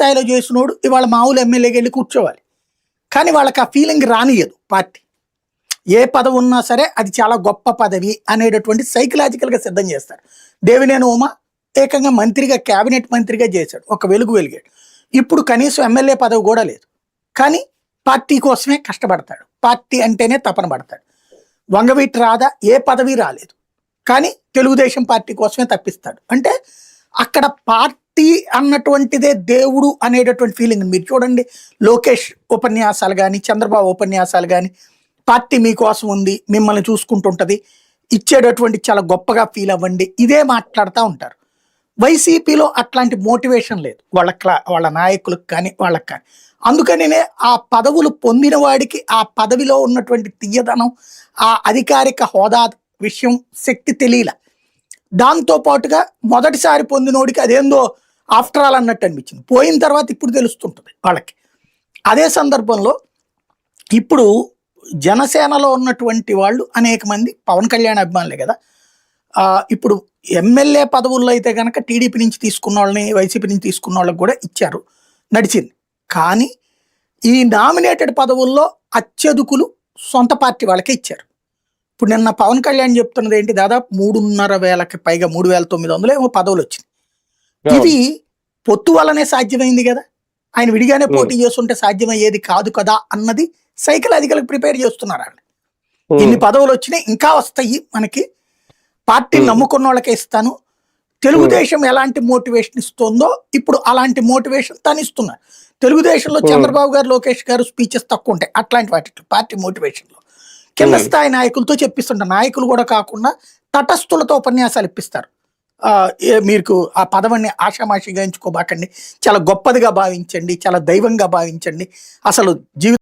స్థాయిలో చేసినోడు ఇవాళ మామూలు ఎమ్మెల్యేకి వెళ్ళి కూర్చోవాలి. కానీ వాళ్ళకి ఆ ఫీలింగ్ రానియదు పార్టీ. ఏ పదవి ఉన్నా సరే అది చాలా గొప్ప పదవి అనేటటువంటి సైకలాజికల్గా సిద్ధం చేస్తారు. దేవినేని ఉమ ఏకంగా మంత్రిగా, క్యాబినెట్ మంత్రిగా చేశాడు, ఒక వెలుగు వెలిగాడు. ఇప్పుడు కనీసం ఎమ్మెల్యే పదవి కూడా లేదు, కానీ పార్టీ కోసమే కష్టపడతాడు, పార్టీ అంటేనే తపన పడతాడు. వంగవీటి రాధా ఏ పదవి రాలేదు, కానీ తెలుగుదేశం పార్టీ కోసమే తప్పిస్తాడు. అంటే అక్కడ పార్టీ అన్నటువంటిదే దేవుడు అనేటటువంటి ఫీలింగ్. మీరు చూడండి, లోకేష్ ఉపన్యాసాలు కానీ, చంద్రబాబు ఉపన్యాసాలు కానీ, పార్టీ మీకోసం ఉంది, మిమ్మల్ని చూసుకుంటుంటుంది, ఇచ్చేటటువంటి చాలా గొప్పగా ఫీల్ అవ్వండి, ఇదే మాట్లాడుతూ ఉంటారు. వైసీపీలో అట్లాంటి మోటివేషన్ లేదు వాళ్ళ నాయకులకు కానీ వాళ్ళకి కానీ. అందుకనే ఆ పదవులు పొందిన వాడికి ఆ పదవిలో ఉన్నటువంటి తీయదనం, ఆ అధికారిక హోదా విషయం, శక్తి తెలియల. దాంతో పాటుగా మొదటిసారి పొందినోడికి అదేందో ఆఫ్టర్ ఆల్ అన్నట్టు అనిపించింది. పోయిన తర్వాత ఇప్పుడు తెలుస్తుంటుంది వాళ్ళకి. అదే సందర్భంలో ఇప్పుడు జనసేనలో ఉన్నటువంటి వాళ్ళు అనేక మంది పవన్ కళ్యాణ్ అభిమానులే కదా. ఇప్పుడు ఎమ్మెల్యే పదవుల్లో అయితే కనుక టీడీపీ నుంచి తీసుకున్న వాళ్ళని, వైసీపీ నుంచి తీసుకున్న వాళ్ళకి కూడా ఇచ్చారు, నడిచింది. కానీ ఈ నామినేటెడ్ పదవుల్లో అత్యధికులు సొంత పార్టీ వాళ్ళకే ఇచ్చారు. ఇప్పుడు నిన్న పవన్ కళ్యాణ్ చెప్తున్నది ఏంటి, దాదాపు 3,500 పైగా 3,900 ఏమో పదవులు వచ్చింది. ఇది పొత్తు వల్లనే సాధ్యమైంది కదా, ఆయన విడిగానే పోటీ చేస్తుంటే సాధ్యమయ్యేది కాదు కదా అన్నది సైకలాజికల్ ప్రిపేర్ చేస్తున్నారు వాళ్ళు. ఇన్ని పదవులు వచ్చినాయి, ఇంకా వస్తాయి, మనకి పార్టీని నమ్ముకున్న వాళ్ళకే ఇస్తాను. తెలుగుదేశం ఎలాంటి మోటివేషన్ ఇస్తుందో ఇప్పుడు అలాంటి మోటివేషన్ తను ఇస్తున్నారు. తెలుగుదేశంలో చంద్రబాబు గారు, లోకేష్ గారు స్పీచెస్ తక్కువ ఉంటాయి, అట్లాంటి వాటిలో పార్టీ మోటివేషన్లో కింద స్థాయి నాయకులతో చెప్పిస్తుంటారు. నాయకులు కూడా కాకుండా తటస్థులతో ఉపన్యాసాలు ఇప్పిస్తారు. మీకు ఆ పదవిని ఆషామాషిగా ఎంచుకోబాకండి, చాలా గొప్పదిగా భావించండి, చాలా దైవంగా భావించండి, అసలు జీవితం